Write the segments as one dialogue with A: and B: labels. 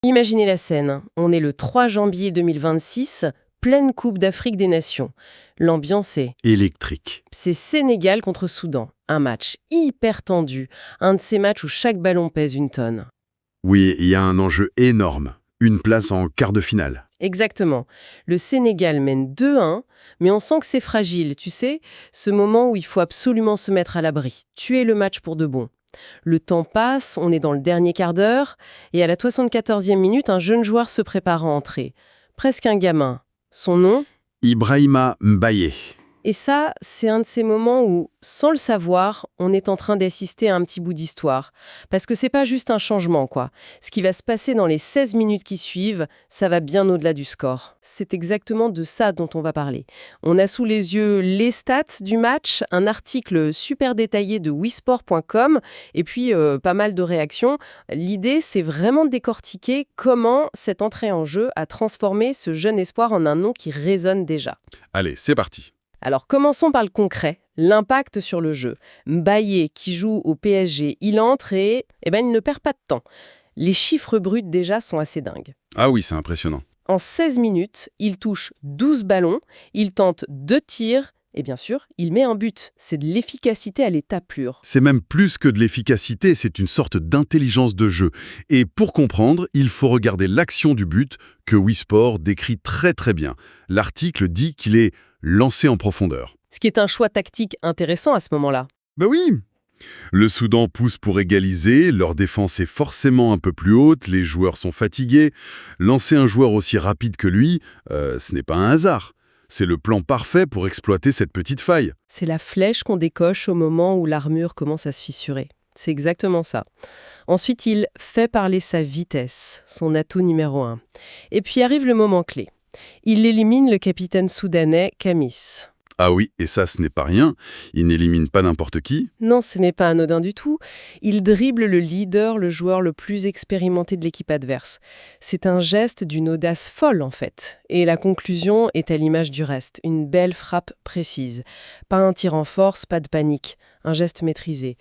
A: Imaginez la scène, on est le 3 janvier 2026, pleine Coupe d'Afrique des Nations. L'ambiance
B: Électrique.
A: c'est Sénégal contre Soudan. Un match hyper tendu, un de ces matchs où chaque ballon pèse une tonne.
B: Oui, il y a un enjeu énorme. Une place en quart de finale.
A: Exactement. Le Sénégal mène 2-1, mais on sent que c'est fragile, tu sais, ce moment où il faut absolument se mettre à l'abri, tuer le match pour de bon. Le temps passe, on est dans le dernier quart d'heure, et à la 74e minute, un jeune joueur se prépare à entrer. Presque un gamin. Son nom?
B: Ibrahima Mbaye.
A: Et ça, c'est un de ces moments où, sans le savoir, on est en train d'assister à un petit bout d'histoire. Parce que c'est pas juste un changement, quoi. Ce qui va se passer dans les 16 minutes qui suivent, ça va bien au-delà du score. C'est exactement de ça dont on va parler. On a sous les yeux les stats du match, un article super détaillé de wisport.com, et puis pas mal de réactions. L'idée, c'est vraiment de décortiquer comment cette entrée en jeu a transformé ce jeune espoir en un nom qui résonne déjà.
B: Allez, c'est parti.
A: Alors commençons par le concret, l'impact sur le jeu. Mbaye, qui joue au PSG, il entre et il ne perd pas de temps. Les chiffres bruts déjà sont assez dingues.
B: Ah oui, c'est impressionnant.
A: En 16 minutes, il touche 12 ballons, il tente 2 tirs et bien sûr, il met un but. C'est de l'efficacité à l'état pur.
B: C'est même plus que de l'efficacité, c'est une sorte d'intelligence de jeu. Et pour comprendre, il faut regarder l'action du but que Wisport décrit très très bien. L'article dit qu'il est lancé en profondeur.
A: Ce qui est un choix tactique intéressant à ce moment-là.
B: Ben oui. Le Soudan pousse pour égaliser, leur défense est forcément un peu plus haute, les joueurs sont fatigués. Lancer un joueur aussi rapide que lui, ce n'est pas un hasard. C'est le plan parfait pour exploiter cette petite faille.
A: C'est la flèche qu'on décoche au moment où l'armure commence à se fissurer. C'est exactement ça. Ensuite, il fait parler sa vitesse, son atout numéro 1. Et puis arrive le moment clé. Il élimine le capitaine soudanais Kamis.
B: Ah oui, et ça, ce n'est pas rien. Il n'élimine pas n'importe qui.
A: Non, ce n'est pas anodin du tout. Il dribble le leader, le joueur le plus expérimenté de l'équipe adverse. C'est un geste d'une audace folle, en fait. Et la conclusion est à l'image du reste. Une belle frappe précise. Pas un tir en force, pas de panique. Un geste maîtrisé.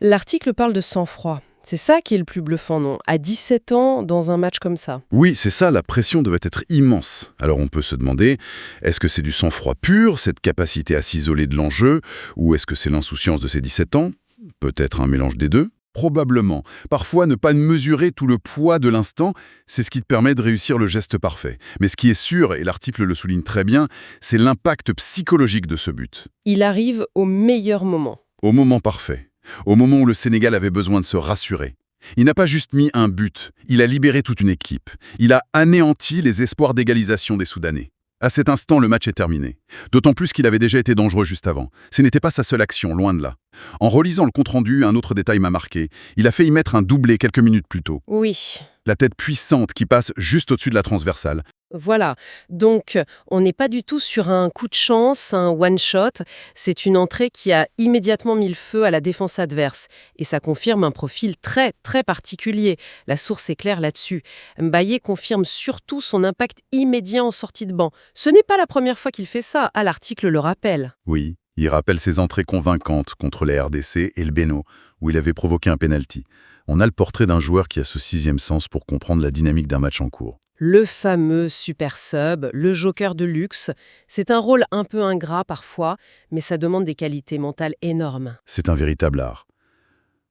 A: L'article parle de sang-froid. C'est ça qui est le plus bluffant, non? À 17 ans, dans un match comme ça.
B: Oui, c'est ça, la pression devait être immense. Alors on peut se demander, est-ce que c'est du sang-froid pur, cette capacité à s'isoler de l'enjeu, ou est-ce que c'est l'insouciance de ses 17 ans? Peut-être un mélange des deux? Probablement. Parfois, ne pas mesurer tout le poids de l'instant, c'est ce qui te permet de réussir le geste parfait. Mais ce qui est sûr, et l'article le souligne très bien, c'est l'impact psychologique de ce but.
A: Il arrive au meilleur moment.
B: Au moment parfait. Au moment où le Sénégal avait besoin de se rassurer. Il n'a pas juste mis un but, il a libéré toute une équipe. Il a anéanti les espoirs d'égalisation des Soudanais. À cet instant, le match est terminé. D'autant plus qu'il avait déjà été dangereux juste avant. Ce n'était pas sa seule action, loin de là. En relisant le compte-rendu, un autre détail m'a marqué. Il a failli mettre un doublé quelques minutes plus tôt.
A: Oui.
B: La tête puissante qui passe juste au-dessus de la transversale.
A: Voilà, donc on n'est pas du tout sur un coup de chance, un one-shot, c'est une entrée qui a immédiatement mis le feu à la défense adverse. Et ça confirme un profil très, très particulier. La source est claire là-dessus. Mbaye confirme surtout son impact immédiat en sortie de banc. Ce n'est pas la première fois qu'il fait ça, l'article le rappelle.
B: Oui, il rappelle ses entrées convaincantes contre les RDC et le Bénin, où il avait provoqué un penalty. On a le portrait d'un joueur qui a ce sixième sens pour comprendre la dynamique d'un match en cours.
A: Le fameux super sub, le joker de luxe, c'est un rôle un peu ingrat parfois, mais ça demande des qualités mentales énormes.
B: C'est un véritable art.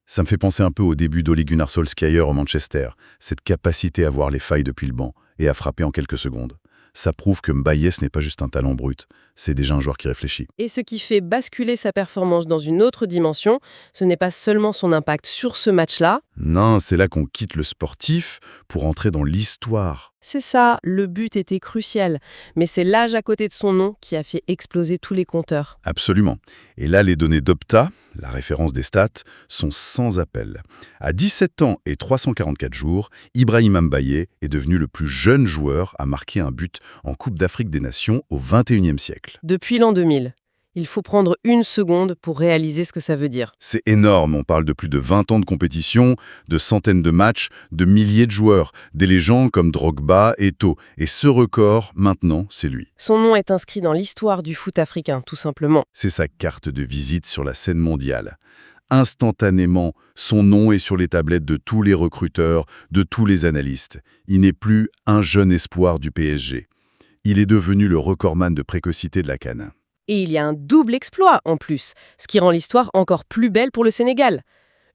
B: Ça me fait penser un peu au début d'Ole Gunnar Solskjaer au Manchester, cette capacité à voir les failles depuis le banc et à frapper en quelques secondes. Ça prouve que Mbaye n'est pas juste un talent brut, c'est déjà un joueur qui réfléchit.
A: Et ce qui fait basculer sa performance dans une autre dimension, ce n'est pas seulement son impact sur ce match-là.
B: Non, c'est là qu'on quitte le sportif pour entrer dans l'histoire.
A: C'est ça, le but était crucial, mais c'est l'âge à côté de son nom qui a fait exploser tous les compteurs.
B: Absolument. Et là, les données d'Opta, la référence des stats, sont sans appel. À 17 ans et 344 jours, Ibrahima Mbaye est devenu le plus jeune joueur à marquer un but en Coupe d'Afrique des Nations au XXIe siècle.
A: Depuis l'an 2000. Il faut prendre une seconde pour réaliser ce que ça veut dire.
B: C'est énorme, on parle de plus de 20 ans de compétition, de centaines de matchs, de milliers de joueurs, des légendes comme Drogba, Eto'o. Et ce record, maintenant, c'est lui.
A: Son nom est inscrit dans l'histoire du foot africain, tout simplement.
B: C'est sa carte de visite sur la scène mondiale. Instantanément, son nom est sur les tablettes de tous les recruteurs, de tous les analystes. Il n'est plus un jeune espoir du PSG. Il est devenu le recordman de précocité de la CAN.
A: Et il y a un double exploit en plus, ce qui rend l'histoire encore plus belle pour le Sénégal.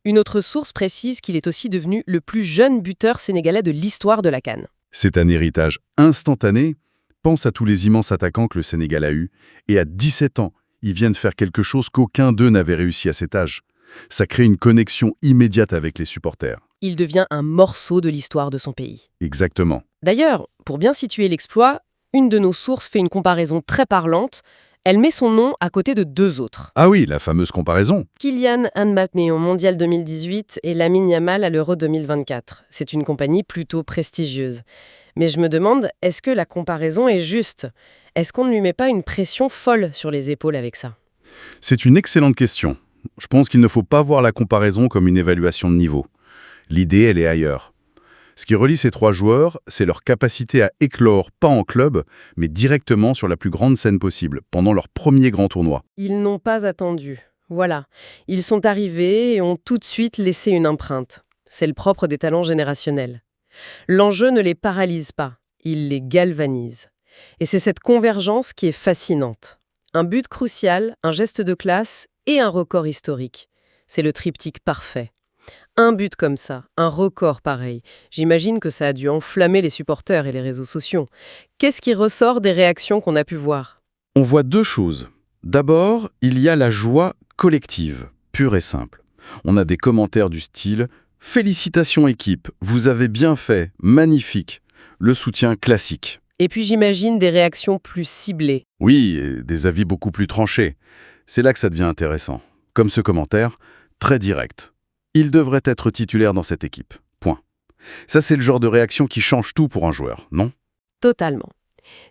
A: Une autre source précise qu'il est aussi devenu le plus jeune buteur sénégalais de l'histoire de la CAN.
B: C'est un héritage instantané. Pense à tous les immenses attaquants que le Sénégal a eus. Et à 17 ans, ils viennent faire quelque chose qu'aucun d'eux n'avait réussi à cet âge. Ça crée une connexion immédiate avec les supporters.
A: Il devient un morceau de l'histoire de son pays.
B: Exactement.
A: D'ailleurs, pour bien situer l'exploit, une de nos sources fait une comparaison très parlante. Elle met son nom à côté de deux autres.
B: Ah oui, la fameuse comparaison.
A: Kylian Mbappé au Mondial 2018 et Lamine Yamal à l'Euro 2024. C'est une compagnie plutôt prestigieuse. Mais je me demande, est-ce que la comparaison est juste? Est-ce qu'on ne lui met pas une pression folle sur les épaules avec ça?
B: C'est une excellente question. Je pense qu'il ne faut pas voir la comparaison comme une évaluation de niveau. L'idée, elle est ailleurs. Ce qui relie ces trois joueurs, c'est leur capacité à éclore, pas en club, mais directement sur la plus grande scène possible, pendant leur premier grand tournoi.
A: Ils n'ont pas attendu. Voilà. Ils sont arrivés et ont tout de suite laissé une empreinte. C'est le propre des talents générationnels. L'enjeu ne les paralyse pas, il les galvanise. Et c'est cette convergence qui est fascinante. Un but crucial, un geste de classe et un record historique. C'est le triptyque parfait. Un but comme ça, un record pareil, j'imagine que ça a dû enflammer les supporters et les réseaux sociaux. Qu'est-ce qui ressort des réactions qu'on a pu voir?
B: On voit deux choses. D'abord, il y a la joie collective, pure et simple. On a des commentaires du style « Félicitations équipe, vous avez bien fait, magnifique », le soutien classique.
A: Et puis j'imagine des réactions plus ciblées.
B: Oui, et des avis beaucoup plus tranchés. C'est là que ça devient intéressant. Comme ce commentaire, très direct. Il devrait être titulaire dans cette équipe. Point. Ça, c'est le genre de réaction qui change tout pour un joueur, non?
A: Totalement.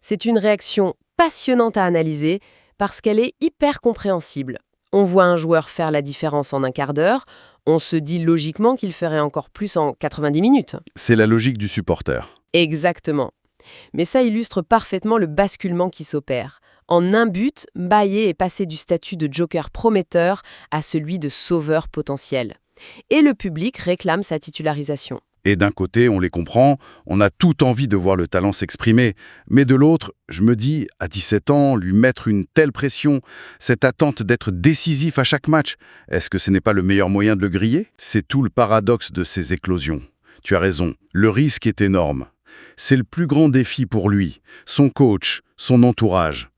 A: C'est une réaction passionnante à analyser parce qu'elle est hyper compréhensible. On voit un joueur faire la différence en un quart d'heure, on se dit logiquement qu'il ferait encore plus en 90 minutes.
B: C'est la logique du supporter.
A: Exactement. Mais ça illustre parfaitement le basculement qui s'opère. En un but, Mbaye est passé du statut de joker prometteur à celui de sauveur potentiel. Et le public réclame sa titularisation.
B: Et d'un côté, on les comprend, on a toute envie de voir le talent s'exprimer. Mais de l'autre, je me dis, à 17 ans, lui mettre une telle pression, cette attente d'être décisif à chaque match, est-ce que ce n'est pas le meilleur moyen de le griller? C'est tout le paradoxe de ces éclosions. Tu as raison, le risque est énorme. C'est le plus grand défi pour lui, son coach, son entourage.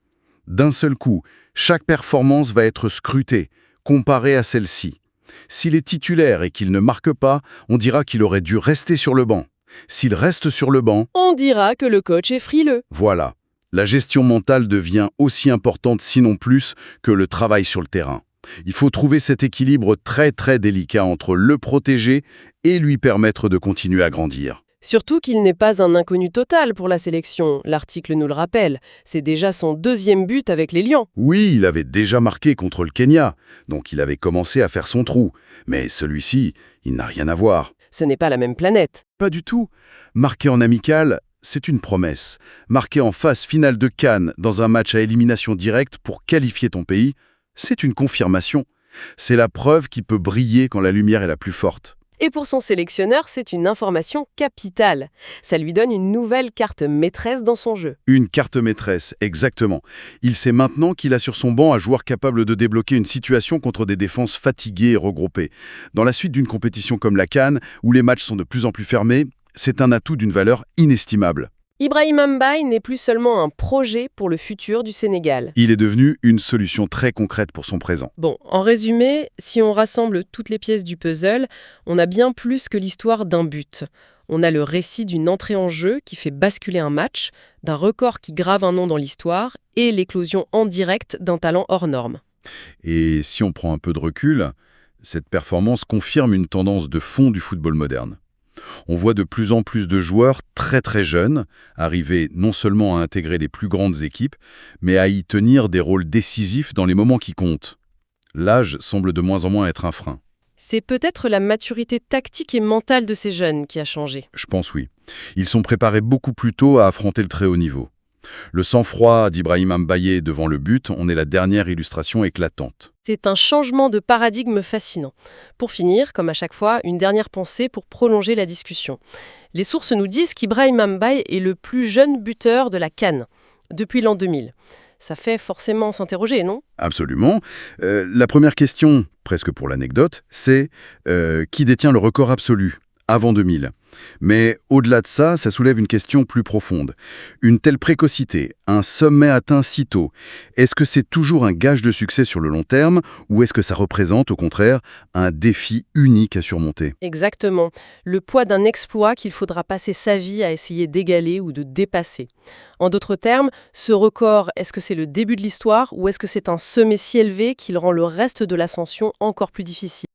B: D'un seul coup, chaque performance va être scrutée, comparée à celle-ci. S'il est titulaire et qu'il ne marque pas, on dira qu'il aurait dû rester sur le banc. S'il reste sur le banc,
A: on dira que le coach est frileux.
B: Voilà. La gestion mentale devient aussi importante, sinon plus, que le travail sur le terrain. Il faut trouver cet équilibre très très délicat entre le protéger et lui permettre de continuer à grandir.
A: Surtout qu'il n'est pas un inconnu total pour la sélection, l'article nous le rappelle. C'est déjà son deuxième but avec les Lions.
B: Oui, il avait déjà marqué contre le Kenya, donc il avait commencé à faire son trou. Mais celui-ci, il n'a rien à voir.
A: Ce n'est pas la même planète.
B: Pas du tout. Marquer en amical, c'est une promesse. Marquer en phase finale de CAN dans un match à élimination directe pour qualifier ton pays, c'est une confirmation. C'est la preuve qui peut briller quand la lumière est la plus forte.
A: Et pour son sélectionneur, c'est une information capitale. Ça lui donne une nouvelle carte maîtresse dans son jeu.
B: Une carte maîtresse, exactement. Il sait maintenant qu'il a sur son banc un joueur capable de débloquer une situation contre des défenses fatiguées et regroupées. Dans la suite d'une compétition comme la CAN, où les matchs sont de plus en plus fermés, c'est un atout d'une valeur inestimable.
A: Ibrahima Mbaye n'est plus seulement un projet pour le futur du Sénégal.
B: Il est devenu une solution très concrète pour son présent.
A: Bon, en résumé, si on rassemble toutes les pièces du puzzle, on a bien plus que l'histoire d'un but. On a le récit d'une entrée en jeu qui fait basculer un match, d'un record qui grave un nom dans l'histoire et l'éclosion en direct d'un talent hors norme.
B: Et si on prend un peu de recul, cette performance confirme une tendance de fond du football moderne. On voit de plus en plus de joueurs très très jeunes arriver non seulement à intégrer les plus grandes équipes, mais à y tenir des rôles décisifs dans les moments qui comptent. L'âge semble de moins en moins être un frein.
A: C'est peut-être la maturité tactique et mentale de ces jeunes qui a changé.
B: Je pense oui. Ils sont préparés beaucoup plus tôt à affronter le très haut niveau. Le sang-froid d'Ibrahim Mbaye devant le but en est la dernière illustration éclatante.
A: C'est un changement de paradigme fascinant. Pour finir, comme à chaque fois, une dernière pensée pour prolonger la discussion. Les sources nous disent qu'Ibrahim Mbaye est le plus jeune buteur de la CAN depuis l'an 2000. Ça fait forcément s'interroger, non?
B: Absolument. La première question, presque pour l'anecdote, c'est qui détient le record absolu avant 2000. Mais au-delà de ça, ça soulève une question plus profonde. Une telle précocité, un sommet atteint si tôt, est-ce que c'est toujours un gage de succès sur le long terme ou est-ce que ça représente, au contraire, un défi unique à surmonter?
A: Exactement. Le poids d'un exploit qu'il faudra passer sa vie à essayer d'égaler ou de dépasser. En d'autres termes, ce record, est-ce que c'est le début de l'histoire ou est-ce que c'est un sommet si élevé qu'il rend le reste de l'ascension encore plus difficile?